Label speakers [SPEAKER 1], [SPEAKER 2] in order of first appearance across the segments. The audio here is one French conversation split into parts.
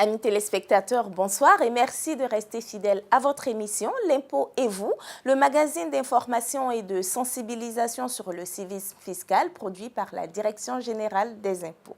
[SPEAKER 1] Amis téléspectateurs, bonsoir et merci de rester fidèles à votre émission L'impôt et vous, le magazine d'information et de sensibilisation sur le civisme fiscal produit par la Direction générale des impôts.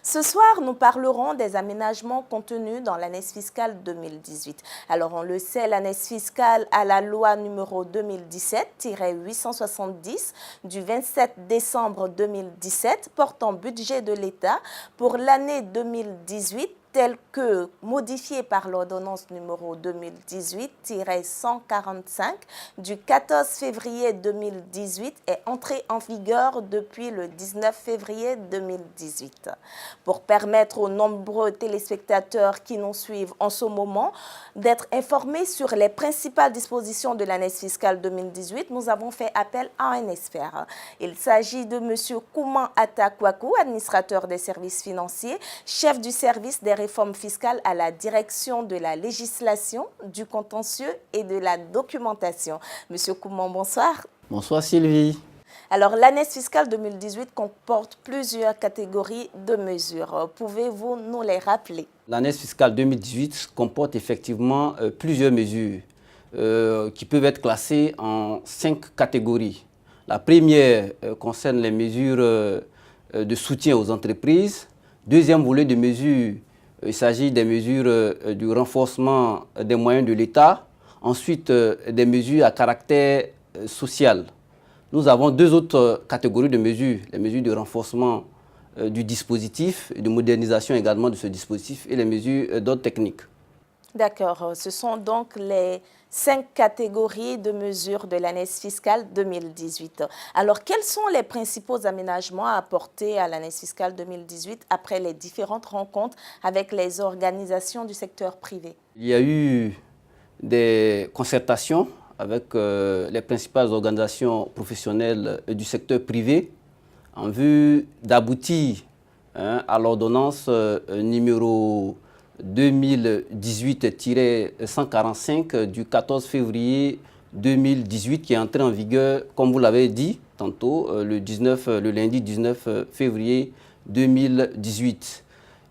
[SPEAKER 1] Ce soir, nous parlerons des aménagements contenus dans l'année fiscale 2018. Alors, on le sait, l'année fiscale à la loi numéro 2017-870 du 27 décembre 2017 portant budget de l'État pour l'année 2018 tel que modifié par l'ordonnance numéro 2018-145 du 14 février 2018 est entré en vigueur depuis le 19 février 2018. Pour permettre aux nombreux téléspectateurs qui nous suivent en ce moment d'être informés sur les principales dispositions de l'année fiscale 2018, nous avons fait appel à un expert. Il s'agit de M. Kouman Atakwakou, administrateur des services financiers, chef du service des réformes fiscales à la direction de la législation, du contentieux et de la documentation. Monsieur Kouman, bonsoir.
[SPEAKER 2] Bonsoir Sylvie.
[SPEAKER 1] Alors, l'année fiscale 2018 comporte plusieurs catégories de mesures. Pouvez-vous nous les rappeler?
[SPEAKER 2] L'année fiscale 2018 comporte effectivement plusieurs mesures qui peuvent être classées en 5 catégories. La première concerne les mesures de soutien aux entreprises. Deuxième volet de mesures, il s'agit des mesures du renforcement des moyens de l'État. Ensuite, des mesures à caractère social. Nous avons 2 autres catégories de mesures, les mesures de renforcement du dispositif, de modernisation également de ce dispositif et les mesures d'ordre technique.
[SPEAKER 1] D'accord, ce sont donc les 5 catégories de mesures de l'année fiscale 2018. Alors, quels sont les principaux aménagements apportés à l'année fiscale 2018 après les différentes rencontres avec les organisations du secteur privé?
[SPEAKER 2] Il y a eu des concertations avec les principales organisations professionnelles du secteur privé en vue d'aboutir à l'ordonnance numéro 2018-145 du 14 février 2018 qui est entrée en vigueur, comme vous l'avez dit tantôt, le lundi 19 février 2018.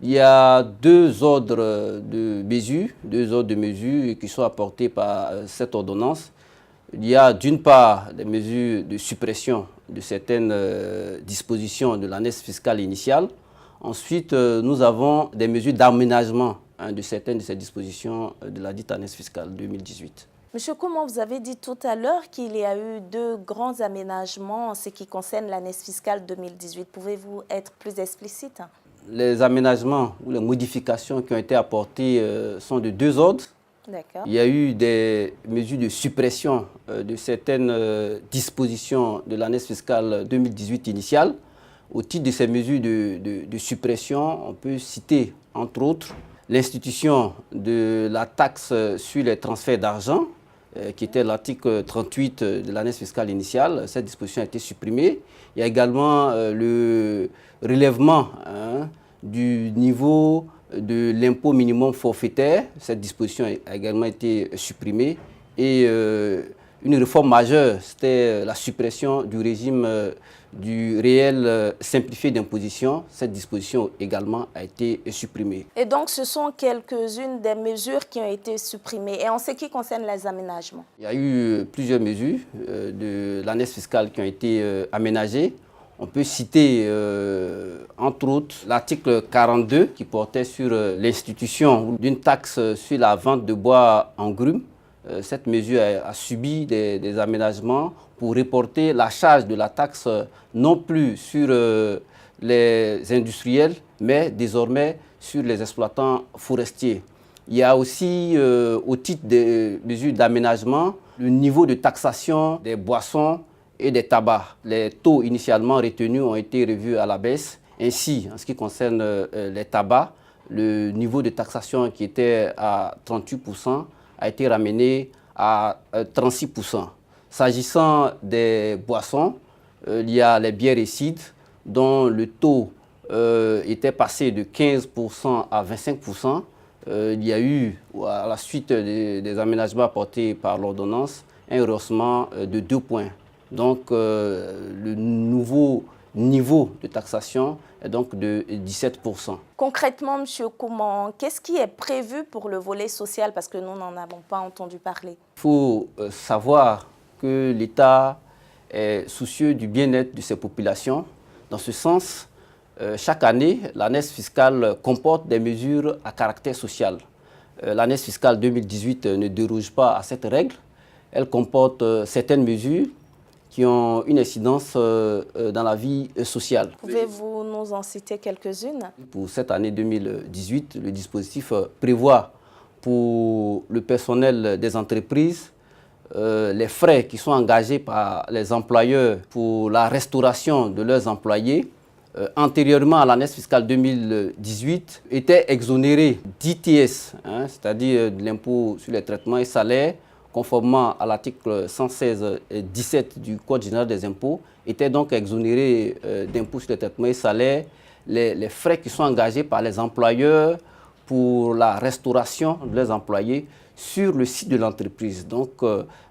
[SPEAKER 2] Il y a 2 ordres de mesures qui sont apportés par cette ordonnance. Il y a d'une part des mesures de suppression de certaines dispositions de l'année fiscale initiale. Ensuite, nous avons des mesures d'aménagement de certaines de ces dispositions de la dite année fiscale 2018.
[SPEAKER 1] Monsieur Kouman, vous avez dit tout à l'heure qu'il y a eu 2 grands aménagements en ce qui concerne l'année fiscale 2018. Pouvez-vous être plus explicite?
[SPEAKER 2] Les aménagements ou les modifications qui ont été apportées sont de 2 ordres. Il y a eu des mesures de suppression de certaines dispositions de l'année fiscale 2018 initiale. Au titre de ces mesures de suppression, on peut citer, entre autres, l'institution de la taxe sur les transferts d'argent, qui était l'article 38 de l'année fiscale initiale. Cette disposition a été supprimée. Il y a également le relèvement du niveau de l'impôt minimum forfaitaire. Cette disposition a également été supprimée. Et une réforme majeure, c'était la suppression du régime du réel simplifié d'imposition. Cette disposition également a été supprimée.
[SPEAKER 1] Et donc, ce sont quelques-unes des mesures qui ont été supprimées. Et en ce qui concerne les aménagements?
[SPEAKER 2] Il y a eu plusieurs mesures de l'année fiscale qui ont été aménagées. On peut citer, entre autres, l'article 42 qui portait sur l'institution d'une taxe sur la vente de bois en grumes. Cette mesure a subi des aménagements pour reporter la charge de la taxe non plus sur les industriels, mais désormais sur les exploitants forestiers. Il y a aussi, au titre des mesures d'aménagement, le niveau de taxation des boissons et des tabacs. Les taux initialement retenus ont été revus à la baisse. Ainsi, en ce qui concerne les tabacs, le niveau de taxation qui était à 38% a été ramené à 36%. S'agissant des boissons, il y a les bières et cidres dont le taux était passé de 15% à 25%. Il y a eu, à la suite des aménagements apportés par l'ordonnance, un rehaussement de 2 points. Donc, le nouveau niveau de taxation est donc de 17%.
[SPEAKER 1] Concrètement, M. Kouman, qu'est-ce qui est prévu pour le volet social parce que nous n'en avons pas entendu parler?
[SPEAKER 2] Il faut savoir que l'État est soucieux du bien-être de ses populations. Dans ce sens, chaque année, l'année fiscale comporte des mesures à caractère social. L'année fiscale 2018 ne déroge pas à cette règle. Elle comporte certaines mesures qui ont une incidence dans la vie sociale.
[SPEAKER 1] Pouvez-vous nous en citer quelques-unes?
[SPEAKER 2] Pour cette année 2018, le dispositif prévoit pour le personnel des entreprises les frais qui sont engagés par les employeurs pour la restauration de leurs employés antérieurement à l'année fiscale 2018 étaient exonérés d'ITS, c'est-à-dire de l'impôt sur les traitements et salaires, conformément à l'article 116-17 du Code général des impôts, étaient donc exonérés d'impôts sur les traitements et salaires les frais qui sont engagés par les employeurs pour la restauration de leurs employés sur le site de l'entreprise. Donc,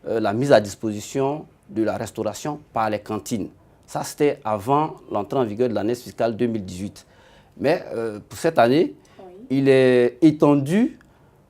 [SPEAKER 2] la mise à disposition de la restauration par les cantines. Ça, c'était avant l'entrée en vigueur de l'année fiscale 2018. Mais pour cette année, il est étendu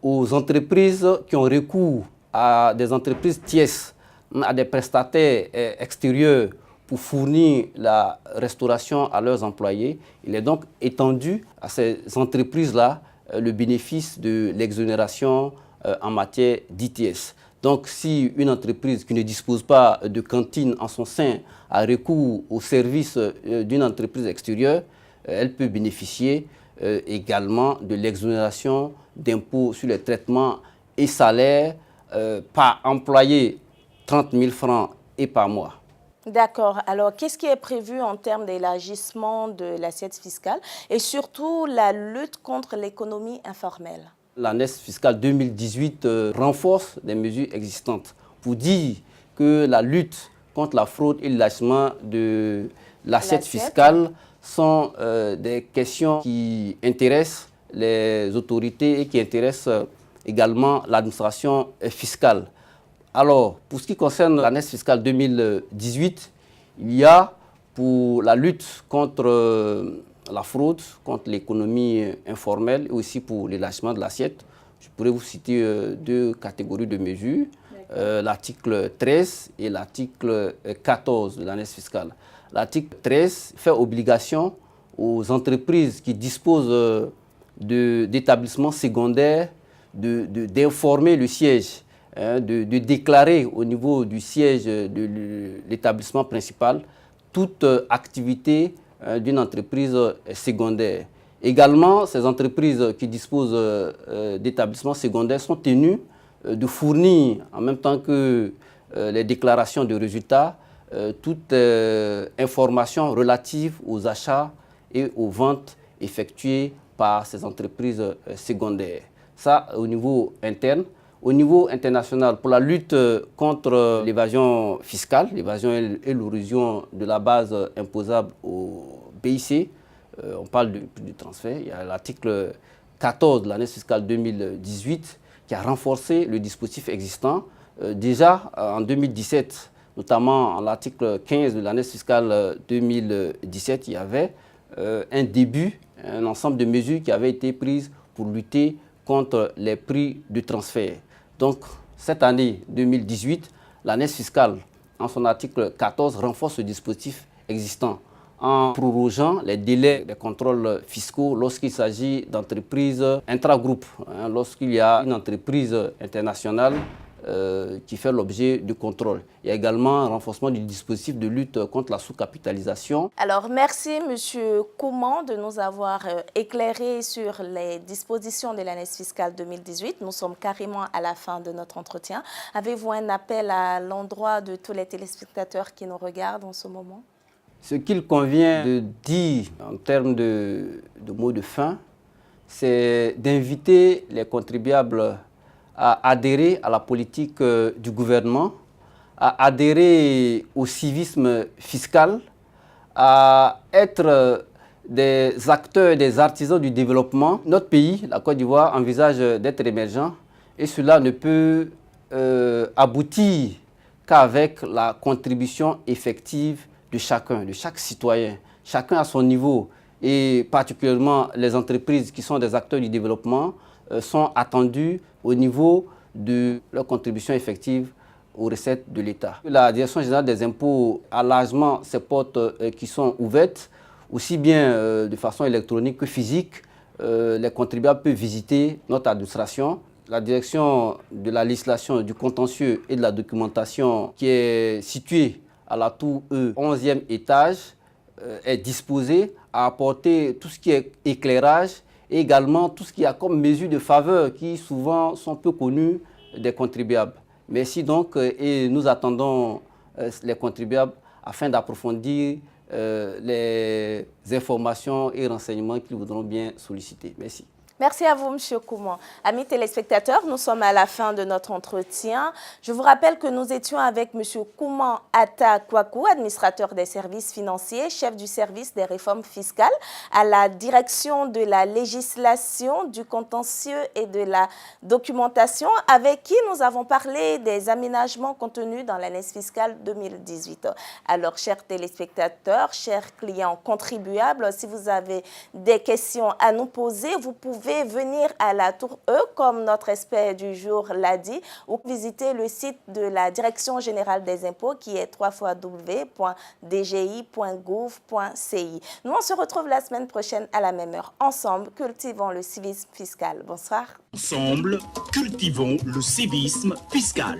[SPEAKER 2] aux entreprises qui ont recours à des entreprises tierces, à des prestataires extérieurs pour fournir la restauration à leurs employés. Il est donc étendu à ces entreprises-là le bénéfice de l'exonération en matière d'ITS. Donc, si une entreprise qui ne dispose pas de cantine en son sein a recours au service d'une entreprise extérieure, elle peut bénéficier également de l'exonération d'impôts sur les traitements et salaires par employé 30 000 francs et par mois.
[SPEAKER 1] D'accord. Alors, qu'est-ce qui est prévu en termes d'élargissement de l'assiette fiscale et surtout la lutte contre l'économie informelle?
[SPEAKER 2] L'année fiscale 2018 renforce des mesures existantes pour dire que la lutte contre la fraude et l'élargissement de l'assiette fiscale sont des questions qui intéressent les autorités et qui intéressent également l'administration fiscale. Alors, pour ce qui concerne l'année fiscale 2018, il y a pour la lutte contre la fraude, contre l'économie informelle et aussi pour l'élargissement de l'assiette, je pourrais vous citer deux catégories de mesures, l'article 13 et l'article 14 de l'année fiscale. L'article 13 fait obligation aux entreprises qui disposent d'établissements secondaires d'informer le siège, de déclarer au niveau du siège de l'établissement principal toute activité d'une entreprise secondaire. Également, ces entreprises qui disposent d'établissements secondaires sont tenues de fournir, en même temps que les déclarations de résultats, toute information relative aux achats et aux ventes effectuées par ces entreprises secondaires. Ça, au niveau interne. Au niveau international, pour la lutte contre l'évasion fiscale, l'évasion et l'érosion de la base imposable au BIC, on parle du transfert. Il y a l'article 14 de l'année fiscale 2018 qui a renforcé le dispositif existant. Déjà en 2017, notamment en l'article 15 de l'année fiscale 2017, il y avait un début, un ensemble de mesures qui avaient été prises pour lutter contre les prix de transfert. Donc, cette année 2018, l'année fiscale, en son article 14, renforce ce dispositif existant en prorogeant les délais des contrôles fiscaux lorsqu'il s'agit d'entreprises intragroupes, lorsqu'il y a une entreprise internationale qui fait l'objet de contrôle. Il y a également un renforcement du dispositif de lutte contre la sous-capitalisation.
[SPEAKER 1] Alors, merci M. Kouman de nous avoir éclairé sur les dispositions de l'année fiscale 2018. Nous sommes carrément à la fin de notre entretien. Avez-vous un appel à l'endroit de tous les téléspectateurs qui nous regardent en ce moment?
[SPEAKER 2] Ce qu'il convient de dire en termes de mots de fin, c'est d'inviter les contribuables à adhérer à la politique du gouvernement, à adhérer au civisme fiscal, à être des acteurs, des artisans du développement. Notre pays, la Côte d'Ivoire, envisage d'être émergent et cela ne peut aboutir qu'avec la contribution effective de chacun, de chaque citoyen. chacun à son niveau, et particulièrement les entreprises qui sont des acteurs du développement, sont attendus au niveau de leur contribution effective aux recettes de l'État. La Direction générale des impôts a largement ses portes qui sont ouvertes, aussi bien de façon électronique que physique. Les contribuables peuvent visiter notre administration. La direction de la législation, du contentieux et de la documentation qui est située à la tour E, 11e étage, est disposée à apporter tout ce qui est éclairage et également tout ce qui a comme mesure de faveur qui souvent sont peu connues des contribuables. Merci donc et nous attendons les contribuables afin d'approfondir les informations et renseignements qu'ils voudront bien solliciter. Merci.
[SPEAKER 1] Merci à vous, M. Kouman. Amis téléspectateurs, nous sommes à la fin de notre entretien. Je vous rappelle que nous étions avec M. Kouman Atta Kwaku, administrateur des services financiers, chef du service des réformes fiscales à la direction de la législation, du contentieux et de la documentation, avec qui nous avons parlé des aménagements contenus dans l'année fiscale 2018. Alors, chers téléspectateurs, chers clients contribuables, si vous avez des questions à nous poser, vous pouvez venir à la tour E, comme notre expert du jour l'a dit, ou visiter le site de la Direction générale des impôts qui est www.dgi.gouv.ci. Nous, on se retrouve la semaine prochaine à la même heure. Ensemble, cultivons le civisme fiscal. Bonsoir.
[SPEAKER 3] Ensemble, cultivons le civisme fiscal.